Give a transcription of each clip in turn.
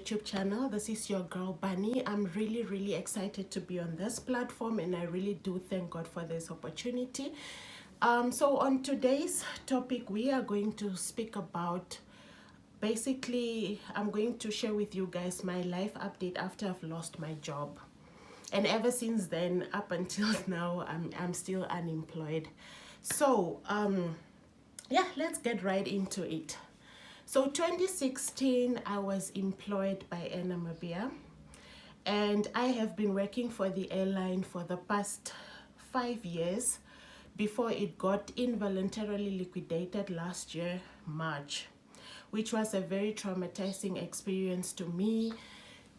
YouTube channel. This is your girl Mbani. I'm really excited to be on this platform, and I really do thank God for this opportunity. So on today's topic, we are going to speak about, basically I'm going to share with you guys my life update after I've lost my job. And ever since then, up until now, I'm still unemployed. So yeah, let's get right into it. So 2016, I was employed by Air Namibia, and I have been working for the airline for the past 5 years before it got involuntarily liquidated last year, March, which was a very traumatizing experience to me.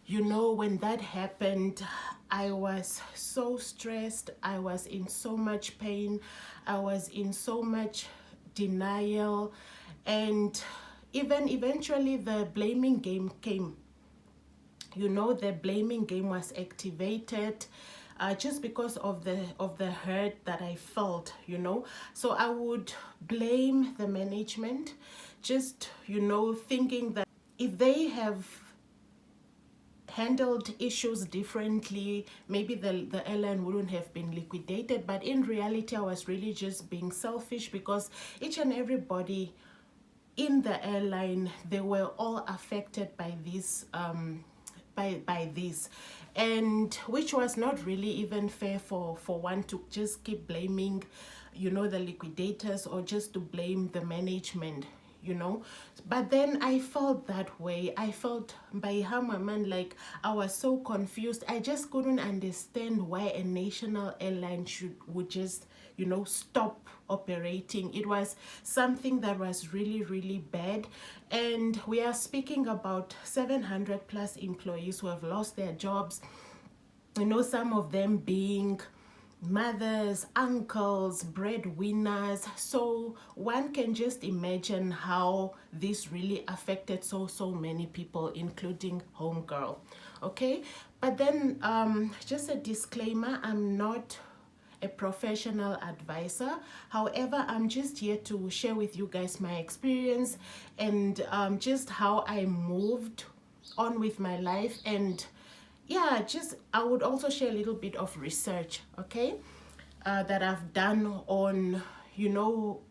You know, when that happened, I was so stressed, I was in so much pain, I was in so much denial, and even eventually the blaming game came. You know, the blaming game was activated just because of the hurt that I felt, you know. So I would blame the management, just, you know, thinking that if they have handled issues differently, maybe the airline wouldn't have been liquidated. But in reality, I was really just being selfish, because each and everybody in the airline, they were all affected by this by this, and which was not really even fair for one to just keep blaming, you know, the liquidators, or just to blame the management, you know. But then I felt that way. I felt by man, like I was so confused. I just couldn't understand why a national airline would just, you know, stop operating. It was something that was really bad, and we are speaking about 700 plus employees who have lost their jobs, you know, some of them being mothers, uncles, breadwinners. So one can just imagine how this really affected so many people, including homegirl. Okay, but then just a disclaimer, I'm not a professional advisor. However, I'm just here to share with you guys my experience, and just how I moved on with my life. And yeah, just I would also share a little bit of research, okay, that I've done on, you know,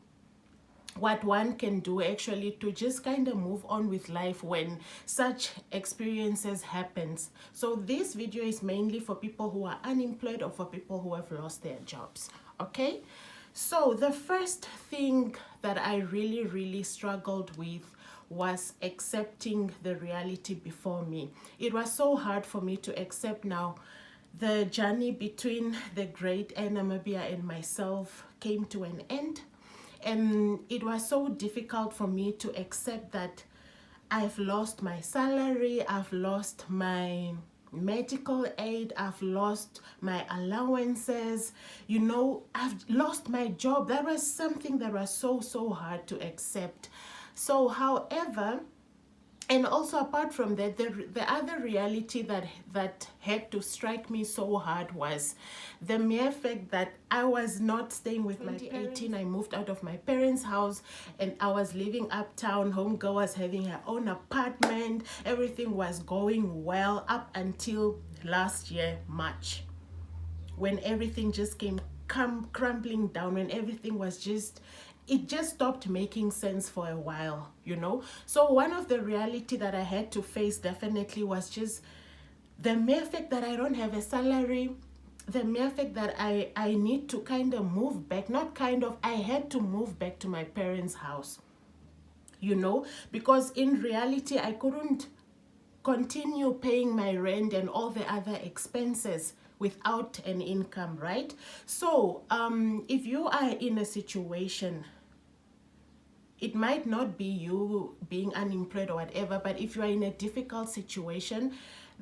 what one can do actually to just kind of move on with life when such experiences happens. So this video is mainly for people who are unemployed, or for people who have lost their jobs. Okay, so the first thing that I really struggled with was accepting the reality before me. It was so hard for me to accept. Now the journey between the great Air Namibia and myself came to an end, and it was so difficult for me to accept that I've lost my salary, I've lost my medical aid, I've lost my allowances, you know, I've lost my job. That was something that was so hard to accept. So however, and also apart from that, the other reality that had to strike me so hard was the mere fact that I was not staying with my parents. I moved out of my parents' house, and I was living uptown. Homegirl was having her own apartment. Everything was going well up until last year, March, when everything just came crumbling down, when everything was just, it just stopped making sense for a while, you know. So one of the reality that I had to face definitely was just the mere fact that I don't have a salary, the mere fact that I need to kind of move back, not kind of, I had to move back to my parents' house, you know, because in reality I couldn't continue paying my rent and all the other expenses without an income, right? So if you are in a situation, it might not be you being unemployed or whatever, but if you are in a difficult situation,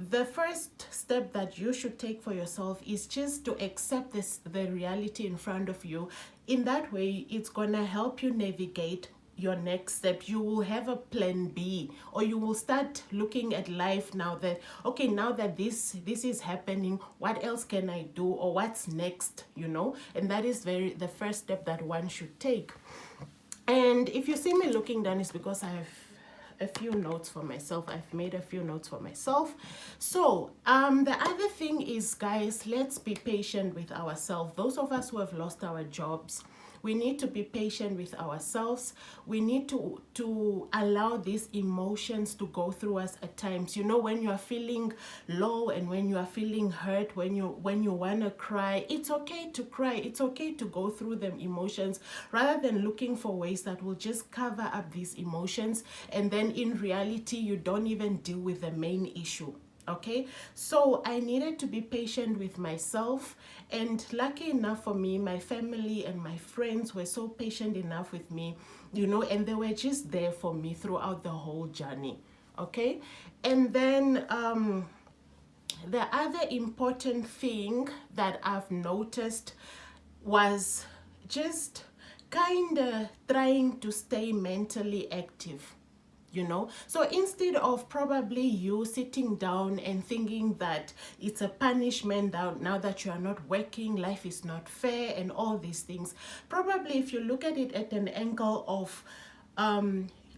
the first step that you should take for yourself is just to accept the reality in front of you. In that way, it's gonna help you navigate your next step. You will have a plan B, or you will start looking at life now that, okay, now that this is happening, what else can I do, or what's next, you know. And that is the first step that one should take. And if you see me looking down, it's because a few notes for myself. I've made a few notes for myself. So the other thing is, guys, let's be patient with ourselves. Those of us who have lost our jobs, we need to be patient with ourselves. We need to allow these emotions to go through us at times. You know, when you are feeling low and when you are feeling hurt, when you want to cry, it's okay to cry. It's okay to go through them emotions, rather than looking for ways that will just cover up these emotions, and then in reality you don't even deal with the main issue. Okay, so I needed to be patient with myself, and lucky enough for me, my family and my friends were so patient enough with me, you know, and they were just there for me throughout the whole journey. Okay, and then the other important thing that I've noticed was just kind of trying to stay mentally active, you know. So instead of probably you sitting down and thinking that it's a punishment now that you are not working, life is not fair and all these things, probably if you look at it at an angle of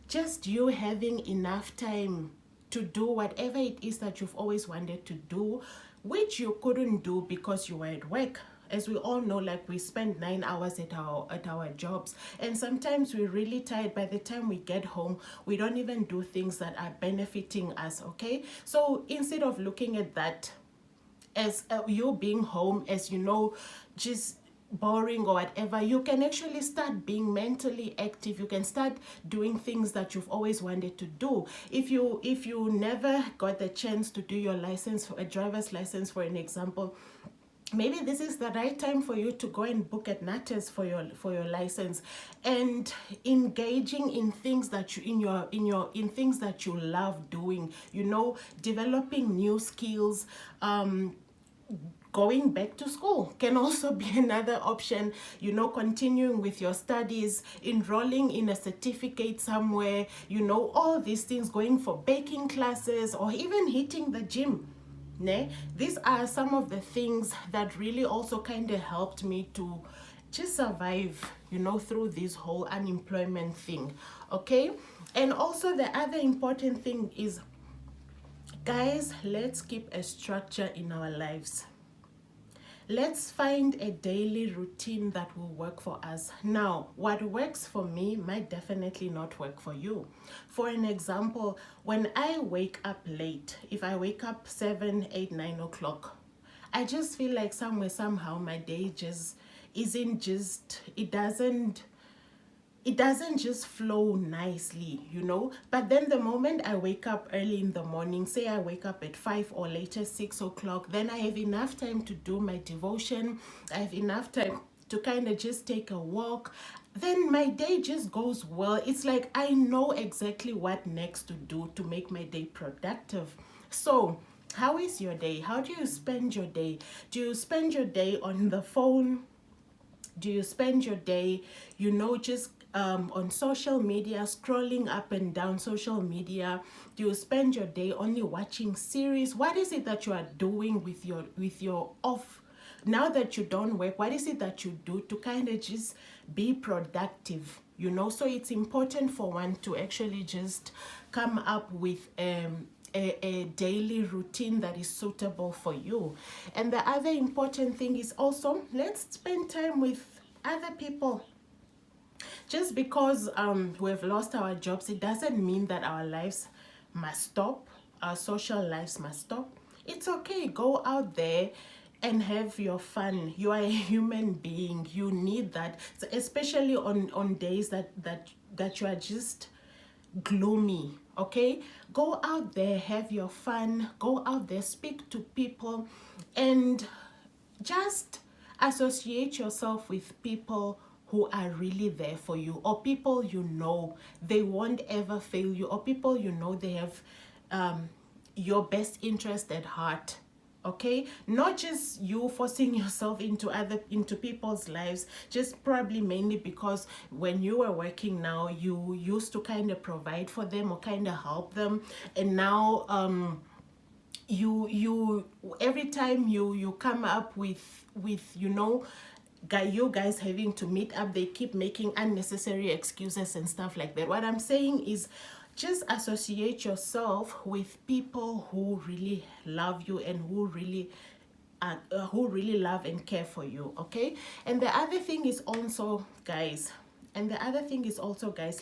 just you having enough time to do whatever it is that you've always wanted to do, which you couldn't do because you were at work. As we all know, like, we spend 9 hours at our jobs, and sometimes we're really tired. By the time we get home, we don't even do things that are benefiting us. Okay, so instead of looking at that as you being home, as, you know, just boring or whatever, you can actually start being mentally active. You can start doing things that you've always wanted to do. If you never got the chance to do your license, for a driver's license, for an example, maybe this is the right time for you to go and book at Natas for your license, and engaging in things that you in things that you love doing, you know, developing new skills. Going back to school can also be another option, you know, continuing with your studies, enrolling in a certificate somewhere, you know, all these things, going for baking classes, or even hitting the gym. These are some of the things that really also kind of helped me to just survive, you know, through this whole unemployment thing. Okay, and also the other important thing is, guys, let's keep a structure in our lives. Let's find a daily routine that will work for us. Now, what works for me might definitely not work for you. For an example, when I wake up late, if I wake up 7, 8, 9 o'clock, I just feel like somehow my day just it doesn't just flow nicely, you know. But then the moment I wake up early in the morning, say I wake up at 5 or later 6 o'clock, then I have enough time to do my devotion. I have enough time to kind of just take a walk. Then my day just goes well. It's like I know exactly what next to do to make my day productive. So how is your day? How do you spend your day? Do you spend your day on the phone? Do you spend your day, you know, just on social media, scrolling up and down social media? Do you spend your day only watching series? What is it that you are doing with your off? Now that you don't work, what is it that you do to kind of just be productive, you know? So it's important for one to actually just come up with a daily routine that is suitable for you. And the other important thing is also, let's spend time with other people. Just because we've lost our jobs, it doesn't mean that our lives must stop, our social lives must stop. It's okay, go out there and have your fun. You are a human being, you need that. So especially on days that you are just gloomy. Okay, go out there, have your fun, go out there, speak to people, and just associate yourself with people who are really there for you, or people you know they won't ever fail you, or people you know they have your best interest at heart. Okay, not just you forcing yourself into people's lives, just probably mainly because when you were working, now you used to kind of provide for them or kind of help them, and now you every time you come up with you know, you guys having to meet up, they keep making unnecessary excuses and stuff like that. What I'm saying is, just associate yourself with people who really love you and who really love and care for you. Okay. And the other thing is also, guys,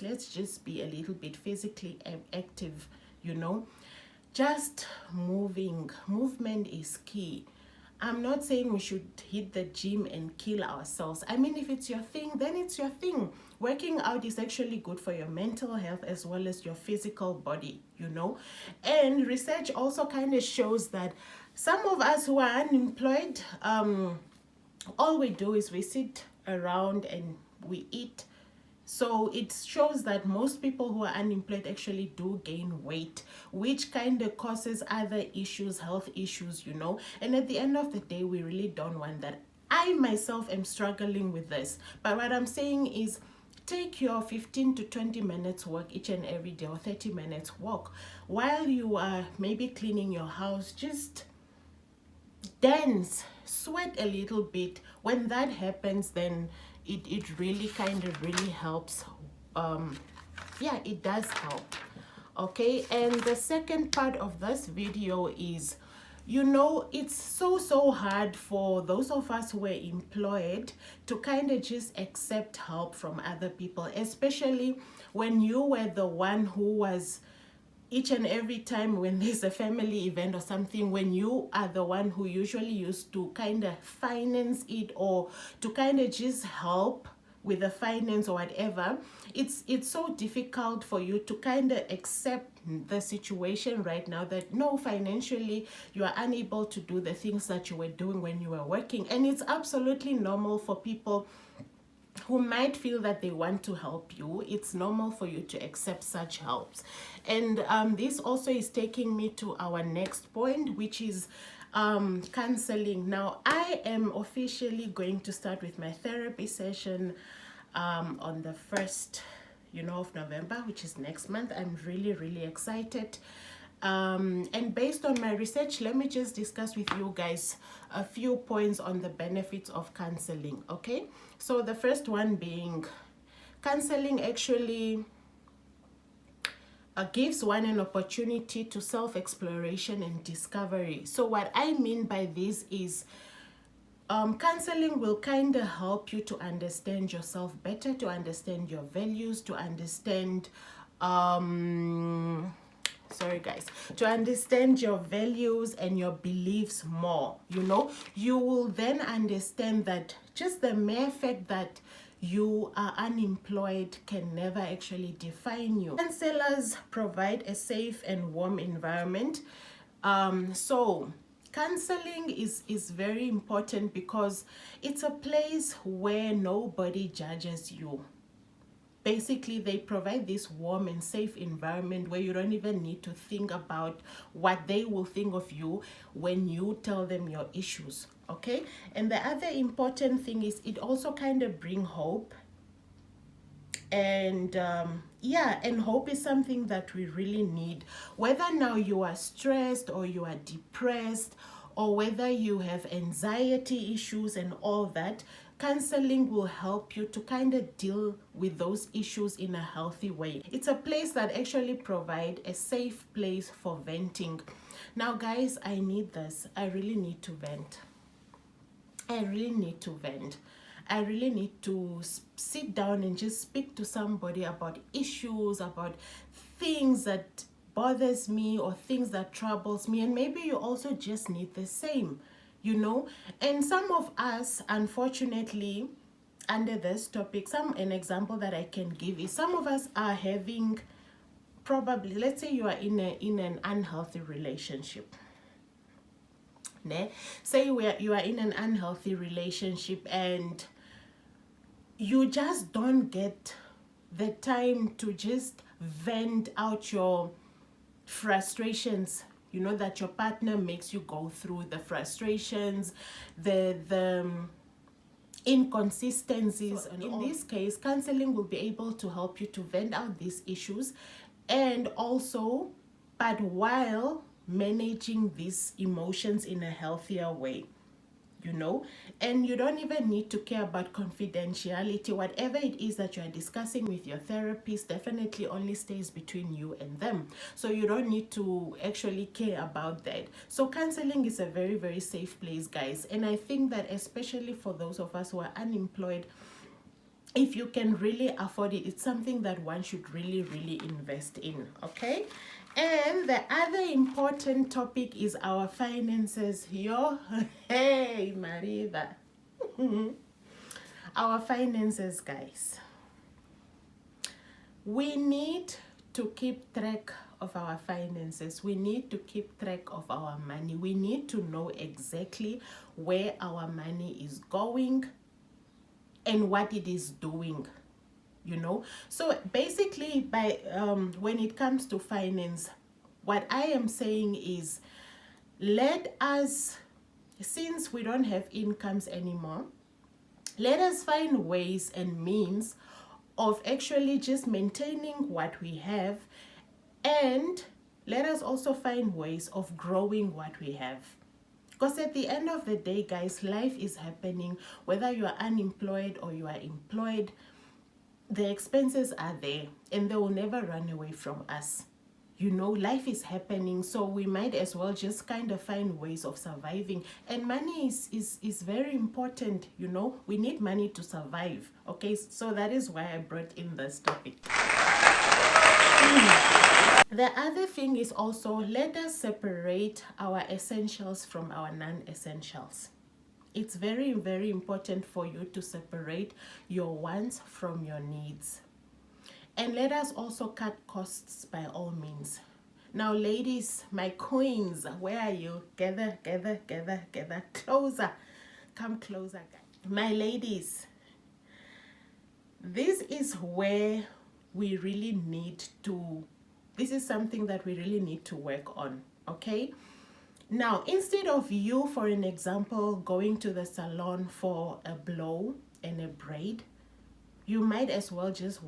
let's just be a little bit physically active, you know. Just movement is key. I'm not saying we should hit the gym and kill ourselves. I mean, if it's your thing, then it's your thing. Working out is actually good for your mental health as well as your physical body, you know. And research also kind of shows that some of us who are unemployed, all we do is we sit around and we eat. So it shows that most people who are unemployed actually do gain weight, which kind of causes other issues, health issues, you know. And at the end of the day, we really don't want that. I myself am struggling with this. But what I'm saying is, take your 15 to 20 minutes walk each and every day, or 30 minutes walk. While you are maybe cleaning your house, just dance, sweat a little bit. When that happens, then it really kind of really helps. Yeah, it does help. Okay. And the second part of this video is, you know, it's so hard for those of us who are employed to kind of just accept help from other people, especially when you were the one who was, each and every time when there's a family event or something, when you are the one who usually used to kind of finance it, or to kind of just help with the finance or whatever, it's so difficult for you to kind of accept the situation right now that no, financially you are unable to do the things that you were doing when you were working. And it's absolutely normal for people who might feel that they want to help you. It's normal for you to accept such helps. And this also is taking me to our next point, which is counseling. Now, I am officially going to start with my therapy session on the 1st, of November, which is next month. I'm really excited. And based on my research, let me just discuss with you guys a few points on the benefits of counseling. Okay, so the first one being, counseling actually gives one an opportunity to self-exploration and discovery. So what I mean by this is, counseling will kind of help you to understand yourself better, to understand your values, to understand to understand your values and your beliefs more. You will then understand that just the mere fact that you are unemployed can never actually define you. Counselors provide a safe and warm environment. So counseling is very important because it's a place where nobody judges you. Basically, they provide this warm and safe environment where you don't even need to think about what they will think of you when you tell them your issues, okay? And the other important thing is, it also kind of brings hope. And and hope is something that we really need. Whether now you are stressed or you are depressed, or whether you have anxiety issues and all that, counseling will help you to kind of deal with those issues in a healthy way. It's a place that actually provides a safe place for venting. Now, guys, I need this. I really need to vent. I really need to sit down and just speak to somebody about issues, about things that bothers me or things that troubles me. And maybe you also just need the same. And some of us, unfortunately, under this topic, an example that I can give is, some of us are having, probably, let's say you are in an unhealthy relationship. Say you are in an unhealthy relationship and you just don't get the time to just vent out your frustrations, that your partner makes you go through, the frustrations, the inconsistencies. So in this case, counseling will be able to help you to vent out these issues, and also, but while managing these emotions in a healthier way. you know, and you don't even need to care about confidentiality. Whatever it is that you are discussing with your therapist definitely only stays between you and them, so you don't need to actually care about that. So counseling is a very, very safe place, guys, and I think that especially for those of us who are unemployed, if you can really afford it, it's something that one should really, really invest in. Okay. And the other important topic is our finances. Yo, hey, Mariva. Our finances, guys. We need to keep track of our finances. We need to keep track of our money. We need to know exactly where our money is going and what it is doing, you know. So basically, by when it comes to finance, what I am saying is, let us, since we don't have incomes anymore, let us find ways and means of actually just maintaining what we have, and let us also find ways of growing what we have. Because at the end of the day, guys, life is happening. Whether you are unemployed or you are employed, the expenses are there and they will never run away from us. You know, life is happening, so we might as well just kind of find ways of surviving. And money is very important, you know. We need money to survive. Okay, so that is why I brought in this topic. The other thing is also, let us separate our essentials from our non-essentials. It's very, very important for you to separate your wants from your needs. And let us also cut costs by all means. Now, ladies, my queens, where are you? Gather, gather, gather, gather. Closer. Come closer, guys. My ladies, this is where we really need to, this is something that we really need to work on, okay? Now, instead of you, for an example, going to the salon for a blow and a braid, you might as well just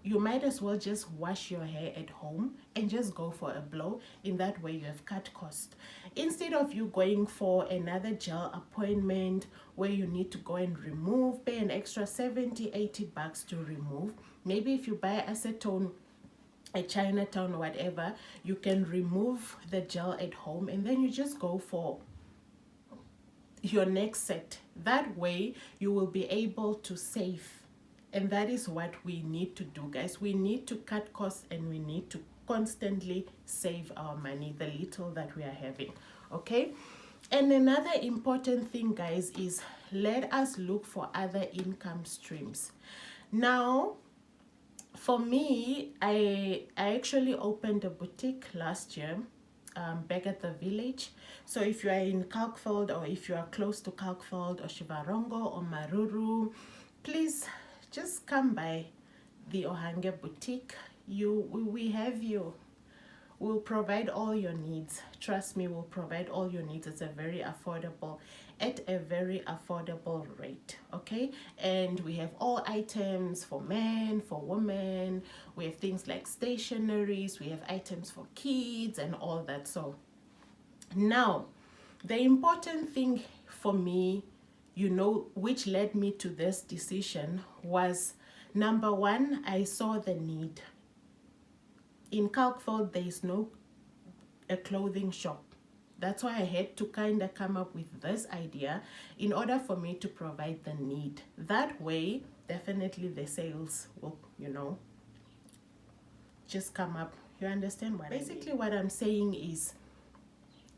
you might as well just wash your hair at home and just go for a blow. In that way, you have cut cost. Instead of you going for another gel appointment where you need to go and pay an extra 70-80 bucks to remove. Maybe if you buy acetone at Chinatown or whatever, you can remove the gel at home and then you just go for your next set. That way you will be able to save, and that is what we need to do, guys. We need to cut costs and we need to constantly save our money, the little that we are having. Okay. And another important thing, guys, is let us look for other income streams. Now, for me, I actually opened a boutique last year, back at the village. So if you are in Kalkveld, or if you are close to Kalkveld or Shivarongo or Maruru, please just come by the Ohange boutique. We have you. We'll provide all your needs. Trust me, we'll provide all your needs. It's a very affordable, at a very affordable rate. Okay, and we have all items for men, for women. We have things like stationaries, we have items for kids and all that. So now, the important thing for me, you know, which led me to this decision was, number one, I saw the need. In Kalkveld, there is no a clothing shop. That's why I had to kind of come up with this idea in order for me to provide the need. That way, definitely the sales will, you know, just come up. You understand what basically what I'm saying is,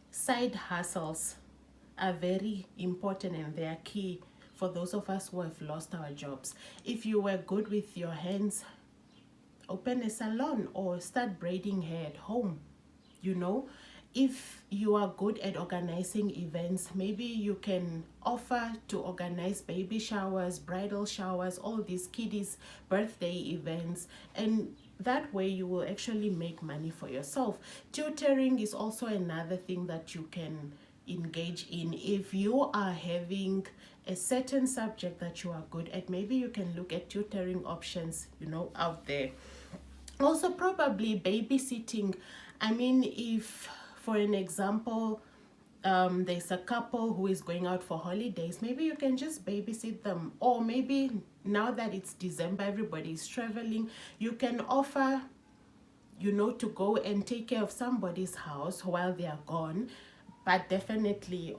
side hustles are very important and they are key for those of us who have lost our jobs. If you were good with your hands, open a salon or start braiding hair at home. You know, if you are good at organizing events, maybe you can offer to organize baby showers, bridal showers, all these kiddies birthday events, and that way you will actually make money for yourself. Tutoring is also another thing that you can engage in. If you are having a certain subject that you are good at, maybe you can look at tutoring options, you know, out there. Also, probably babysitting. I mean, if, for an example, there's a couple who is going out for holidays, maybe you can just babysit them. Or maybe now that it's December, everybody is traveling, you can offer, you know, to go and take care of somebody's house while they are gone. But definitely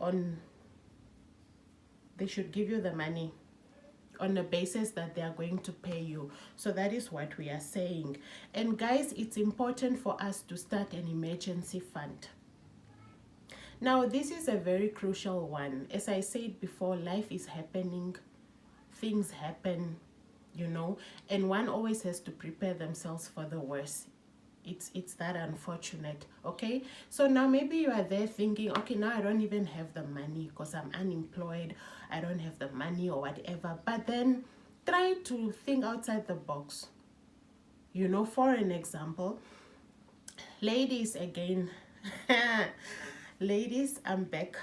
they should give you the money on the basis that they are going to pay you. So that is what we are saying. And guys, it's important for us to start an emergency fund. Now, this is a very crucial one. As I said before, life is happening, things happen, you know, and one always has to prepare themselves for the worst. It's that unfortunate. Okay, so now maybe you are there thinking, okay, now I don't even have the money because I'm unemployed, I don't have the money or whatever. But then try to think outside the box. You know, for an example, ladies, again, ladies, I'm back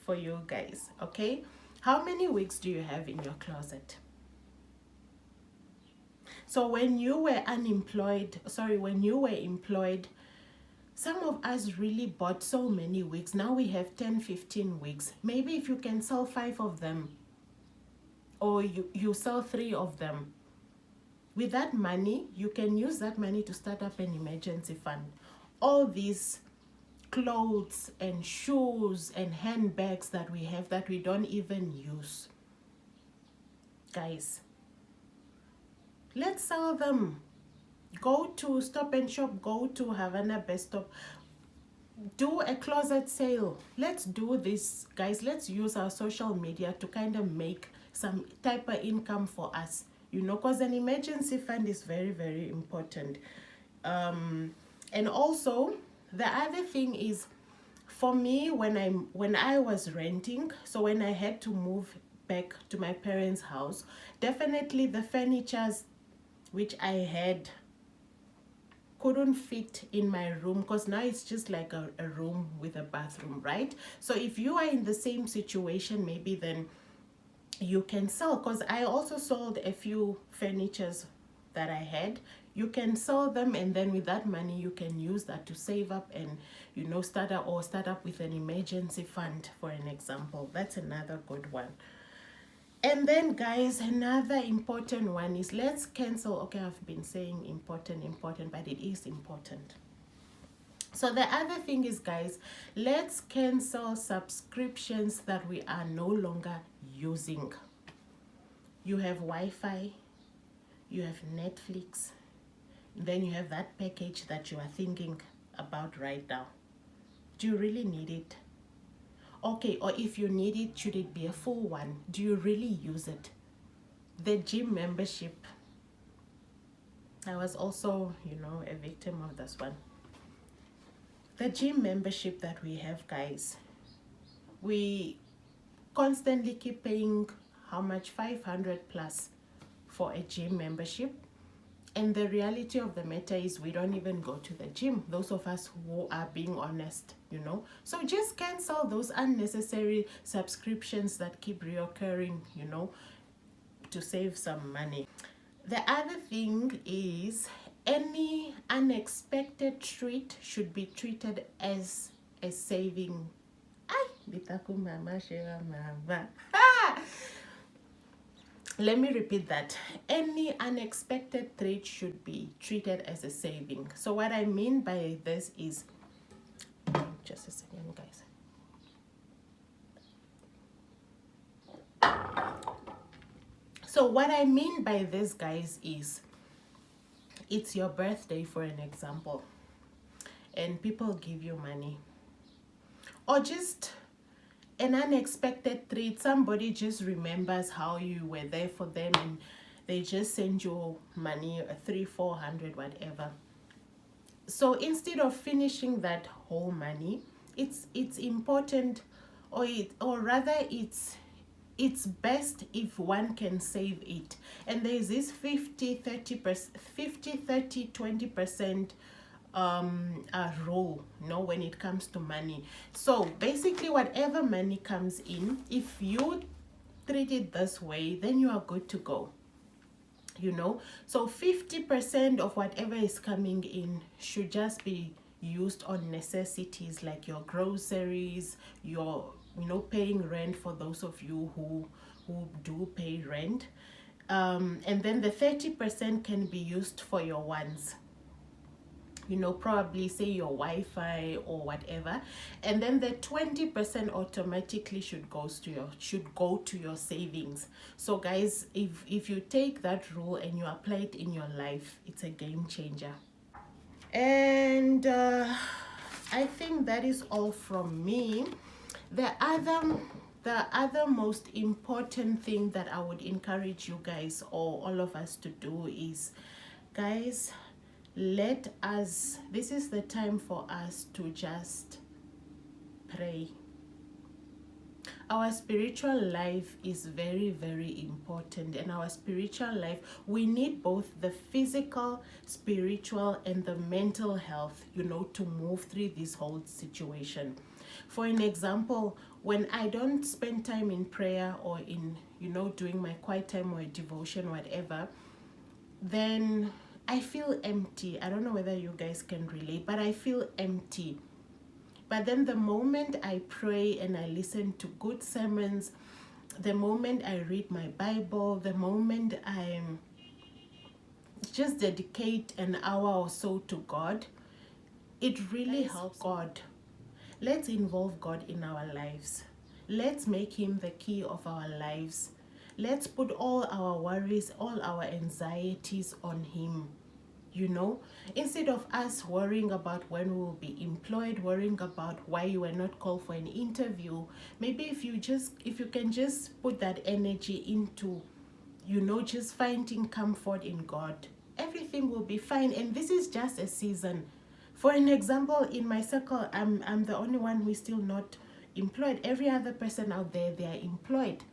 for you guys. Okay, how many wigs do you have in your closet? So when you were when you were employed, some of us really bought so many wigs. Now we have 10, 15 wigs. Maybe if you can sell 5 of them, or you sell 3 of them, with that money, you can use that money to start up an emergency fund. All these clothes and shoes and handbags that we have that we don't even use, guys, let's sell them. Go to Stop and Shop, go to Havana Best Stop, do a closet sale. Let's do this, guys. Let's use our social media to kind of make some type of income for us, you know, because an emergency fund is very, very important. And also the other thing is, for me, when I was renting, so when I had to move back to my parents' house, definitely the furnitures which I had couldn't fit in my room, because now it's just like a room with a bathroom, right? So if you are in the same situation, maybe then you can sell, because I also sold a few furnitures that I had. You can sell them, and then with that money you can use that to save up and, you know, start up with an emergency fund, for an example. That's another good one. And then, guys, another important one is, let's cancel. Okay, I've been saying important, but it is important. So the other thing is, guys, let's cancel subscriptions that we are no longer using. You have Wi-Fi, you have Netflix, then you have that package that you are thinking about right now. Do you really need it? Okay, or if you need it, should it be a full one? Do you really use it? The gym membership. I was also, you know, a victim of this one. The gym membership that we have, guys, we constantly keep paying how much? 500 plus for a gym membership. And the reality of the matter is, we don't even go to the gym, those of us who are being honest, you know. So just cancel those unnecessary subscriptions that keep reoccurring, you know, to save some money. The other thing is, any unexpected treat should be treated as a saving. Let me repeat that. Any unexpected treat should be treated as a saving. So what I mean by this is, just a second, guys. So what I mean by this, guys, is, it's your birthday, for an example, and people give you money, or just an unexpected treat. Somebody just remembers how you were there for them, and they just send you money, 300-400, whatever. So instead of finishing that whole money, it's important, or rather it's best if one can save it. And there's this 50-30-20% rule, you know, when it comes to money. So basically, whatever money comes in, if you treat it this way, then you are good to go, you know. So 50% of whatever is coming in should just be used on necessities like your groceries, your, you know, paying rent for those of you who do pay rent. And then the 30% can be used for your wants, you know, probably say your Wi-Fi or whatever. And then the 20% automatically should go to your savings. So guys, if you take that rule and you apply it in your life, it's a game changer. And I think that is all from me. The other most important thing that I would encourage you guys, or all of us, to do is, guys, this is the time for us to just pray. Our spiritual life is very, very important. And our spiritual life, we need both the physical, spiritual, and the mental health, you know, to move through this whole situation. For an example, when I don't spend time in prayer or in, you know, doing my quiet time or devotion, whatever, then I feel empty. I don't know whether you guys can relate, but I feel empty. But then the moment I pray and I listen to good sermons, the moment I read my Bible, the moment I just dedicate an hour or so to God, it really helps. God, let's involve God in our lives. Let's make him the key of our lives. Let's put all our worries, all our anxieties on him. You know, instead of us worrying about when we will be employed, worrying about why you were not called for an interview, maybe if you can just put that energy into, you know, just finding comfort in God, everything will be fine. And this is just a season. For an example, in my circle, I'm the only one who is still not employed. Every other person out there, they are employed,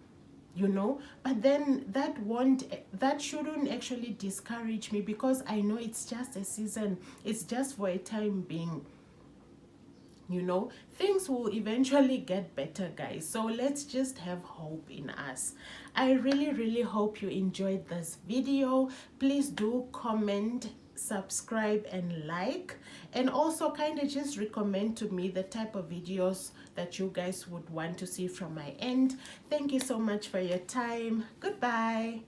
you know. But then that shouldn't actually discourage me, because I know it's just a season. It's just for a time being, you know. Things will eventually get better, guys. So let's just have hope in us. I really, really hope you enjoyed this video. Please do comment, subscribe, and like, and also kind of just recommend to me the type of videos that you guys would want to see from my end. Thank you so much for your time. Goodbye.